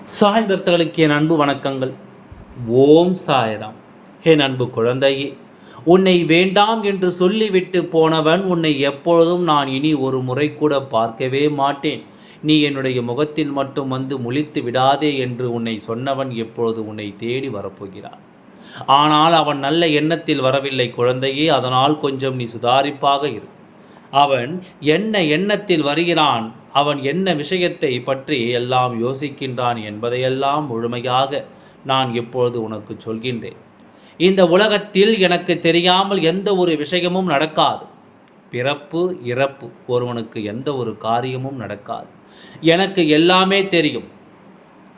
சாய் பக்தர்களுக்கு என் அன்பு வணக்கங்கள். ஓம் சாய்ராம். என் அன்பு குழந்தையே, உன்னை வேண்டாம் என்று சொல்லிவிட்டு போனவன் உன்னை எப்பொழுதும் நான் இனி ஒரு முறை கூட பார்க்கவே மாட்டேன், நீ என்னுடைய முகத்தில் மட்டும் வந்து முழித்து விடாதே என்று உன்னை சொன்னவன் எப்பொழுது உன்னை தேடி வரப்போகிறான். ஆனால் அவன் நல்ல எண்ணத்தில் வரவில்லை குழந்தையே. அதனால் கொஞ்சம் நீ சுதாரிப்பாக இரு. அவன் என்ன எண்ணத்தில் வருகிறான், அவன் என்ன விஷயத்தை பற்றி எல்லாம் யோசிக்கின்றான் என்பதையெல்லாம் முழுமையாக நான் இப்பொழுது உனக்கு சொல்கின்றேன். இந்த உலகத்தில் எனக்கு தெரியாமல் எந்த ஒரு விஷயமும் நடக்காது. பிறப்பு இறப்பு, ஒருவனுக்கு எந்த ஒரு காரியமும் நடக்காது. எனக்கு எல்லாமே தெரியும்.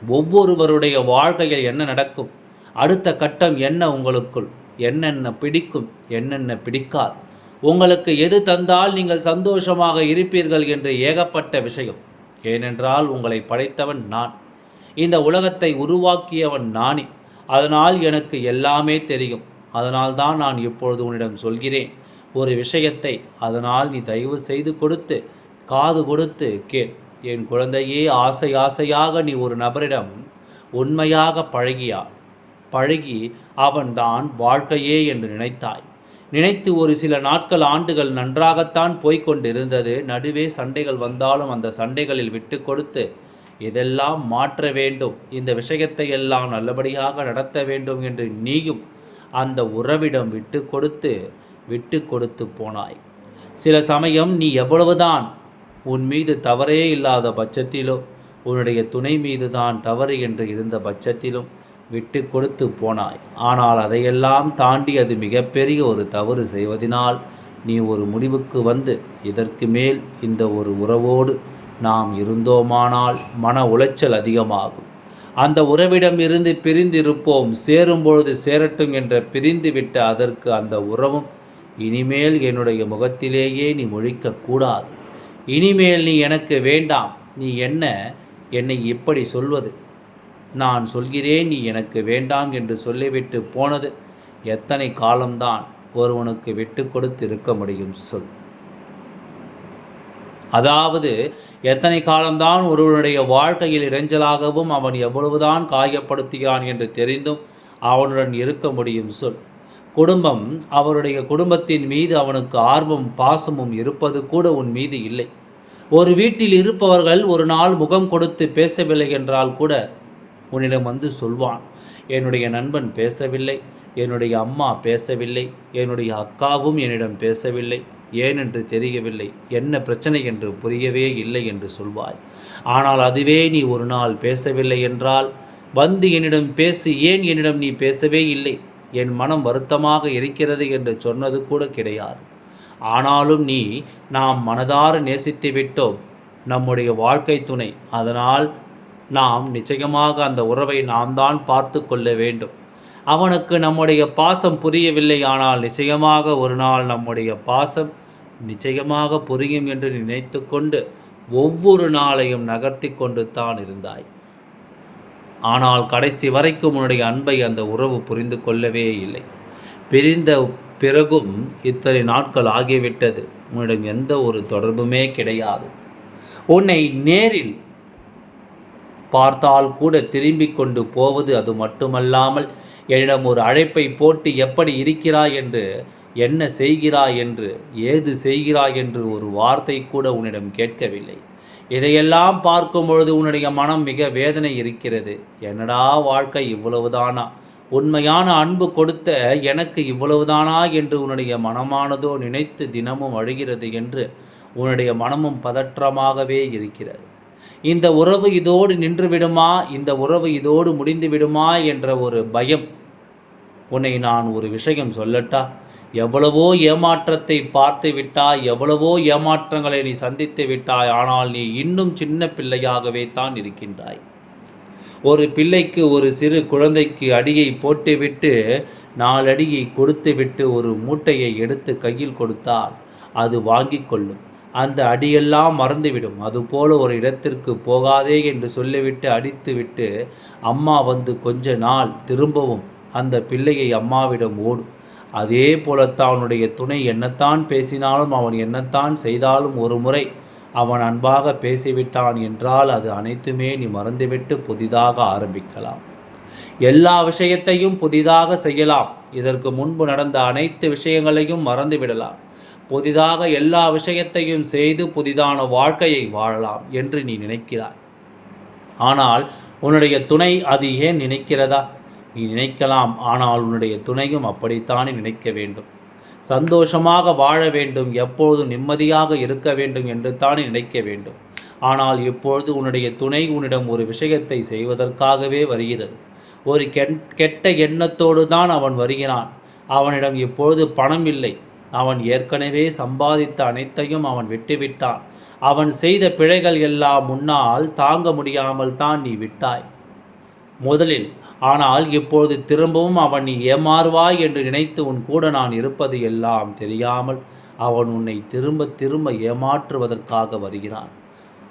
ஒவ்வொருவருடைய வாழ்க்கையில் என்ன நடக்கும், அடுத்த கட்டம் என்ன, உங்களுக்குள் என்னென்ன பிடிக்கும், என்னென்ன பிடிக்காது, உங்களுக்கு எது தந்தால் நீங்கள் சந்தோஷமாக இருப்பீர்கள் என்று ஏகப்பட்ட விஷயம். ஏனென்றால் உங்களை படைத்தவன் நான், இந்த உலகத்தை உருவாக்கியவன் நானே. அதனால் எனக்கு எல்லாமே தெரியும். அதனால்தான் நான் இப்பொழுது உன்னிடம் சொல்கிறேன் ஒரு விஷயத்தை. அதனால் நீ தயவு செய்து காது கொடுத்து கேள். என் குழந்தையே, ஆசையாக நீ ஒரு நபரிடம் உண்மையாக பழகி அவன்தான் வாழ்க்கையே என்று நினைத்து ஒரு சில நாட்கள், ஆண்டுகள் நன்றாகத்தான் போய்கொண்டிருந்தது. நடுவே சண்டைகள் வந்தாலும் அந்த சண்டைகளில் விட்டு கொடுத்து இதெல்லாம் மாற்ற வேண்டும், இந்த விஷயத்தை எல்லாம் நல்லபடியாக நடத்த வேண்டும் என்று நீயும் அந்த உறவிடம் விட்டு கொடுத்து போனாய். சில சமயம் நீ எவ்வளவுதான் உன் மீது தவறே இல்லாத பட்சத்திலோ, உன்னுடைய துணை மீது தான் தவறு என்று இருந்த பட்சத்திலும் விட்டு கொடுத்து போனாய். ஆனால் அதையெல்லாம் தாண்டி அது மிகப்பெரிய ஒரு தவறு செய்வதனால் நீ ஒரு முடிவுக்கு வந்து, இதற்கு மேல் இந்த ஒரு உறவோடு நாம் இருந்தோமானால் மன உளைச்சல் அதிகமாகும், அந்த உறவிடம் இருந்து பிரிந்திருப்போம், சேரும்பொழுது சேரட்டும் என்ற பிரிந்துவிட்ட அதற்கு அந்த உறவும் இனிமேல் என்னுடைய முகத்திலேயே நீ முழிக்கக்கூடாது. இனிமேல் நீ எனக்கு வேண்டாம், நீ என்னை இப்படி சொல்வது, நான் சொல்கிறேன் நீ எனக்கு வேண்டாம் என்று சொல்லிவிட்டு போனது எத்தனை காலம்தான் ஒருவனுக்கு விட்டு கொடுத்து இருக்க முடியும் சொல். அதாவது எத்தனை காலம்தான் ஒருவனுடைய வாழ்க்கையில் இறைஞ்சலாகவும் அவன் எவ்வளவுதான் காயப்படுத்துகிறான் என்று தெரிந்தும் அவனுடன் இருக்க முடியும் சொல். குடும்பம், அவருடைய குடும்பத்தின் மீது அவனுக்கு ஆர்வம் பாசமும் இருப்பது கூட உன் மீது இல்லை. ஒரு வீட்டில் இருப்பவர்கள் ஒரு நாள் முகம் கொடுத்து பேசவில்லை என்றால் கூட உன்னிடம் வந்து சொல்வான், என்னுடைய நண்பன் பேசவில்லை, என்னுடைய அம்மா பேசவில்லை, என்னுடைய அக்காவும் என்னிடம் பேசவில்லை, ஏனென்று தெரியவில்லை, என்ன பிரச்சனை என்று புரியவே இல்லை என்று சொல்வாய். ஆனால் அதுவே நீ ஒரு நாள் பேசவில்லை என்றால் வந்து என்னிடம் பேசி, ஏன் என்னிடம் நீ பேசவே இல்லை, என் மனம் வருத்தமாக இருக்கிறது என்று சொன்னது கூட கிடையாது. ஆனாலும் நாம் மனதார நேசித்து விட்டோம் நம்முடைய வாழ்க்கை துணை. அதனால் நாம் நிச்சயமாக அந்த உறவை நாம் தான் பார்த்து கொள்ள வேண்டும். அவனுக்கு நம்முடைய பாசம் புரியவில்லை, ஆனால் நிச்சயமாக ஒரு நாள் நம்முடைய பாசம் நிச்சயமாக புரியும் என்று நினைத்து கொண்டு ஒவ்வொரு நாளையும் நகர்த்தி கொண்டு தான் இருந்தாய். ஆனால் கடைசி வரைக்கும் உன்னுடைய அன்பை அந்த உறவு புரிந்து கொள்ளவே இல்லை. பிரிந்த பிறகும் இத்தனை நாட்கள் ஆகிவிட்டது, உன்னிடம் எந்த ஒரு தொடர்புமே கிடையாது. உன்னை நேரில் பார்த்தால் கூட திரும்பி கொண்டு போவது, அது மட்டுமல்லாமல் என்னிடம் ஒரு அழைப்பை போட்டு எப்படி இருக்கிறாய் என்று, என்ன செய்கிறாய் என்று, ஏது செய்கிறாய் என்று ஒரு வார்த்தை கூட உன்னிடம் கேட்கவில்லை. இதையெல்லாம் பார்க்கும் பொழுது உன்னுடைய மனம் மிக வேதனை இருக்கிறது. என்னடா வாழ்க்கை, இவ்வளவுதானா? உண்மையான அன்பு கொடுத்த எனக்கு இவ்வளவுதானா என்று உன்னுடைய மனமானதோ நினைத்து தினமும் அழுகிறது என்று உன்னுடைய மனமும் பதற்றமாகவே இருக்கிறது. இந்த உறவு இதோடு நின்று விடுமா, இந்த உறவு இதோடு முடிந்து விடுமா என்ற ஒரு பயம். உன்னை நான் ஒரு விஷயம் சொல்லட்டா? எவ்வளவோ ஏமாற்றத்தை பார்த்து விட்டாய், எவ்வளவோ ஏமாற்றங்களை நீ சந்தித்து விட்டாய். ஆனால் நீ இன்னும் சின்ன பிள்ளையாகவே தான் இருக்கின்றாய். ஒரு பிள்ளைக்கு, ஒரு சிறு குழந்தைக்கு அடியை போட்டுவிட்டு 4 அடியை கொடுத்துவிட்டு ஒரு மூட்டையை எடுத்து கையில் கொடுத்தால் அது வாங்கி கொள்ளும். அந்த அடியெல்லாம் மறந்துவிடும். அதுபோல ஒரு இடத்திற்கு போகாதே என்று சொல்லிவிட்டு அடித்துவிட்டு அம்மா வந்து கொஞ்ச நாள் திரும்பவும் அந்த பிள்ளையை அம்மாவிடம் ஓடும். அதே போலத்தான் அவனுடைய துணை என்னத்தான் பேசினாலும், அவன் என்னத்தான் செய்தாலும் ஒரு முறை அவன் அன்பாக பேசிவிட்டான் என்றால் அது அனைத்துமே நீ மறந்துவிட்டு புதிதாக ஆரம்பிக்கலாம். எல்லா விஷயத்தையும் புதிதாக செய்யலாம். இதற்கு முன்பு நடந்த அனைத்து விஷயங்களையும் மறந்துவிடலாம். புதிதாக எல்லா விஷயத்தையும் செய்து புதிதான வாழ்க்கையை வாழலாம் என்று நீ நினைக்கிறாய். ஆனால் உன்னுடைய துணை அது ஏன் நினைக்கிறதா? நீ நினைக்கலாம், ஆனால் உன்னுடைய துணையும் அப்படித்தானே நினைக்க வேண்டும். சந்தோஷமாக வாழ வேண்டும், எப்பொழுதும் நிம்மதியாக இருக்க வேண்டும் என்று தானே நினைக்க வேண்டும். ஆனால் இப்பொழுது உன்னுடைய துணை உன்னிடம் ஒரு விஷயத்தை செய்வதற்காகவே வருகிறது. ஒரு கெட்ட எண்ணத்தோடு தான் அவன் வருகிறான். அவனிடம் இப்பொழுது பணம் இல்லை. அவன் ஏற்கனவே சம்பாதித்த அனைத்தையும் அவன் விட்டுவிட்டான். அவன் செய்த பிழைகள் எல்லாம் முன்னால் தாங்க முடியாமல் தான் நீ விட்டாய் முதலில். ஆனால் இப்பொழுது திரும்பவும் அவன் நீ ஏமாறுவாய் என்று நினைத்து உன் கூட நான் இருப்பது எல்லாம் தெரியாமல் அவன் உன்னை திரும்ப திரும்ப ஏமாற்றுவதற்காக வருகிறான்.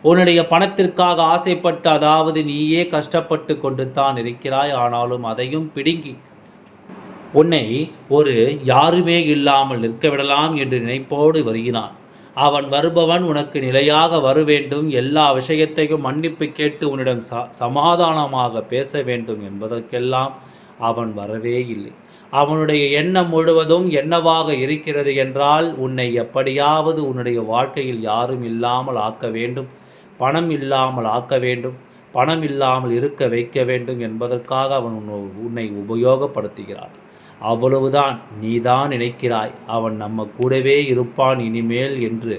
உன்னுடைய பணத்திற்காக ஆசைப்பட்டு, அதாவது நீயே கஷ்டப்பட்டு கொண்டு தான் இருக்கிறாய். ஆனாலும் அதையும் பிடுங்கி உன்னை ஒரு யாருமே இல்லாமல் நிற்க விடலாம் என்று நினைப்போடு வருகிறான். அவன் வருபவன் உனக்கு நிலையாக வரவேண்டும், எல்லா விஷயத்தையும் மன்னிப்பு கேட்டு உன்னிடம் சமாதானமாக பேச வேண்டும் என்பதற்கெல்லாம் அவன் வரவே இல்லை. அவனுடைய எண்ணம் முழுவதும் என்னவாக இருக்கிறது என்றால், உன்னை எப்படியாவது உன்னுடைய வாழ்க்கையில் யாரும் இல்லாமல் ஆக்க வேண்டும், பணம் இல்லாமல் ஆக்க வேண்டும், பணம் இல்லாமல் இருக்க வைக்க வேண்டும் என்பதற்காக அவன் உன்னை உபயோகப்படுத்துகிறான். அவ்வளவுதான். நீதான் நினைக்கிறாய் அவன் நம்ம கூடவே இருப்பான் இனிமேல் என்று.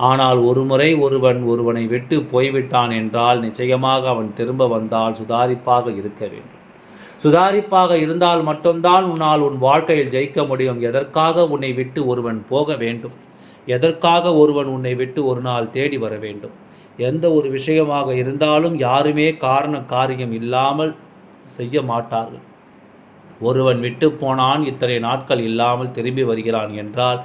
ஆனால் ஒருமுறை ஒருவனை விட்டு போய்விட்டான் என்றால் நிச்சயமாக அவன் திரும்ப வந்தால் சுதாரிப்பாக இருக்க வேண்டும். சுதாரிப்பாக இருந்தால் மட்டும்தான் உன்னால் உன் வாழ்க்கையில் ஜெயிக்க முடியும். எதற்காக உன்னை விட்டு ஒருவன் போக வேண்டும்? எதற்காக ஒருவன் உன்னை விட்டு ஒரு நாள் தேடி வர வேண்டும்? எந்த ஒரு விஷயமாக இருந்தாலும் யாருமே காரியம் இல்லாமல் செய்ய மாட்டார்கள். ஒருவன் விட்டு போனான், இத்தனை நாட்கள் இல்லாமல் திரும்பி வருகிறான் என்றால்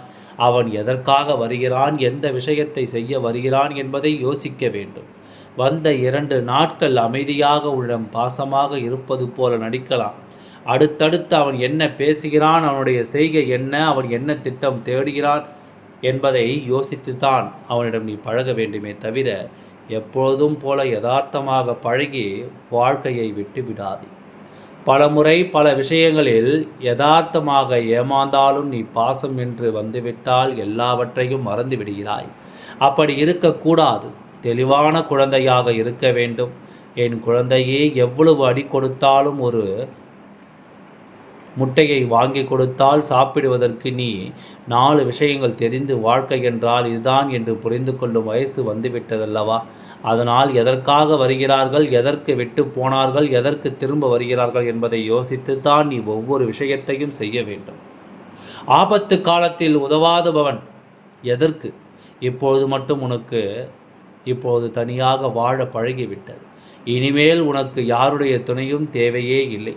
அவன் எதற்காக வருகிறான், எந்த விஷயத்தை செய்ய வருகிறான் என்பதை யோசிக்க வேண்டும். வந்த 2 நாட்கள் அமைதியாக உன்னிடம் பாசமாக இருப்பது போல நடிக்கலாம். அடுத்தடுத்து அவன் என்ன பேசுகிறான், அவனுடைய செய்கை என்ன, அவன் என்ன திட்டம் தேடுகிறான் என்பதை யோசித்துத்தான் அவனிடம் நீ பழக வேண்டுமே தவிர எப்பொழுதும் போல யதார்த்தமாக பழகி வாழ்க்கையை விட்டு விடாதே. பலமுறை பல விஷயங்களில் யதார்த்தமாக ஏமாந்தாலும் நீ பாசம் என்று வந்துவிட்டால் எல்லாவற்றையும் மறந்து விடுகிறாய். அப்படி இருக்கக்கூடாது. தெளிவான குழந்தையாக இருக்க வேண்டும். என் குழந்தையே, எவ்வளவு அடி கொடுத்தாலும் ஒரு முட்டையை வாங்கி கொடுத்தால் சாப்பிடுவதற்கு நீ 4 விஷயங்கள் தெரிந்து வாழ்க்கை என்றால் இதுதான் என்று புரிந்து கொள்ளும் வயசு வந்துவிட்டதல்லவா? அதனால் எதற்காக வருகிறார்கள், எதற்கு விட்டு போனார்கள், எதற்கு திரும்ப வருகிறார்கள் என்பதை யோசித்துத்தான் நீ ஒவ்வொரு விஷயத்தையும் செய்ய வேண்டும். ஆபத்து காலத்தில் உதவாதவன் எதற்கு? இப்பொழுது மட்டும் உனக்கு இப்பொழுது தனியாக வாழ பழகிவிட்டது. இனிமேல் உனக்கு யாருடைய துணையும் தேவையே இல்லை.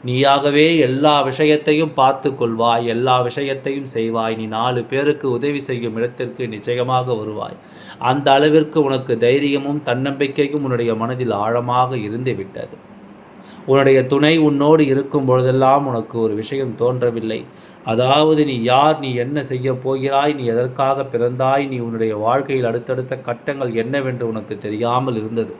நீயாகவே எல்லா விஷயத்தையும் பார்த்து கொள்வாய், எல்லா விஷயத்தையும் செய்வாய். நீ 4 பேருக்கு உதவி செய்யும் இடத்திற்கு நிச்சயமாக வருவாய். அந்த அளவிற்கு உனக்கு தைரியமும் தன்னம்பிக்கையும் உன்னுடைய மனதில் ஆழமாக இருந்து விட்டது. உன்னுடைய துணை உன்னோடு இருக்கும் பொழுதெல்லாம் உனக்கு ஒரு விஷயம் தோன்றவில்லை. அதாவது நீ யார், நீ என்ன செய்ய போகிறாய், நீ எதற்காக பிறந்தாய், நீ உன்னுடைய வாழ்க்கையில் அடுத்தடுத்த கட்டங்கள் என்னவென்று உனக்கு தெரியாமல் இருந்தது.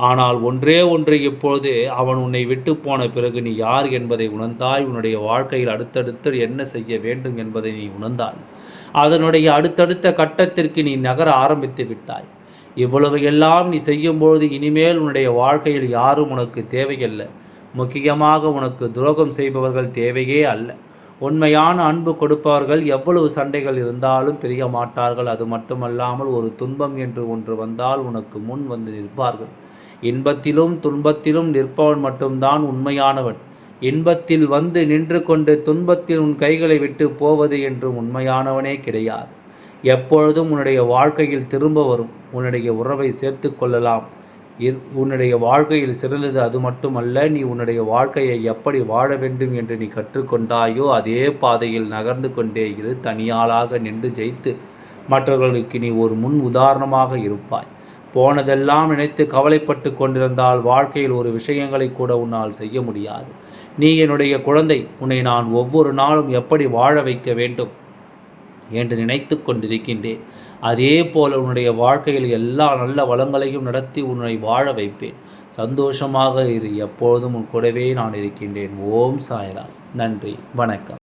ஆனால் ஒன்றே ஒன்று, இப்பொழுது அவன் உன்னை விட்டு போன பிறகு நீ யார் என்பதை உணர்ந்தாய். உன்னுடைய வாழ்க்கையில் அடுத்தடுத்து என்ன செய்ய வேண்டும் என்பதை நீ உணர்ந்தாய். அதனுடைய அடுத்தடுத்த கட்டத்திற்கு நீ நகர ஆரம்பித்து விட்டாய். இவ்வளவு எல்லாம் நீ செய்யும்பொழுது இனிமேல் உன்னுடைய வாழ்க்கையில் யாரும் உனக்கு தேவையல்ல. முக்கியமாக உனக்கு துரோகம் செய்பவர்கள் தேவையே அல்ல. உண்மையான அன்பு கொடுப்பவர்கள் எவ்வளவு சண்டைகள் இருந்தாலும் பிரிய மாட்டார்கள். அது மட்டுமல்லாமல் ஒரு துன்பம் என்று ஒன்று வந்தால் உனக்கு முன் வந்து நிற்பார்கள். இன்பத்திலும் துன்பத்திலும் நிற்பவன் மட்டும்தான் உண்மையானவன். இன்பத்தில் வந்து நின்று கொண்டு துன்பத்தில் உன் கைகளை விட்டு போவது என்று உண்மையானவனே கிடையாது. எப்பொழுதும் உன்னுடைய வாழ்க்கையில் திரும்ப வரும். உன்னுடைய உறவை சேர்த்து கொள்ளலாம். உன்னுடைய வாழ்க்கையில் சிறந்தது அது மட்டுமல்ல, நீ உன்னுடைய வாழ்க்கையை எப்படி வாழ வேண்டும் என்று நீ கற்றுக்கொண்டாயோ அதே பாதையில் நகர்ந்து கொண்டே இரு. தனியாளாக நின்று ஜெயித்து மற்றவர்களுக்கு நீ ஒரு முன் உதாரணமாக இருப்பாய். போனதெல்லாம் நினைத்து கவலைப்பட்டு கொண்டிருந்தால் வாழ்க்கையில் ஒரு விஷயங்களை கூட உன்னால் செய்ய முடியாது. நீ என்னுடைய குழந்தை, உன்னை நான் ஒவ்வொரு நாளும் எப்படி வாழ வைக்க வேண்டும் என்று நினைத்து கொண்டிருக்கின்றேன். அதே போல் உன்னுடைய வாழ்க்கையில் எல்லா நல்ல வளங்களையும் நடத்தி உன்னை வாழ வைப்பேன். சந்தோஷமாக இரு. எப்பொழுதும் உன் கூடவே நான் இருக்கின்றேன். ஓம் சாய்ராம். நன்றி. வணக்கம்.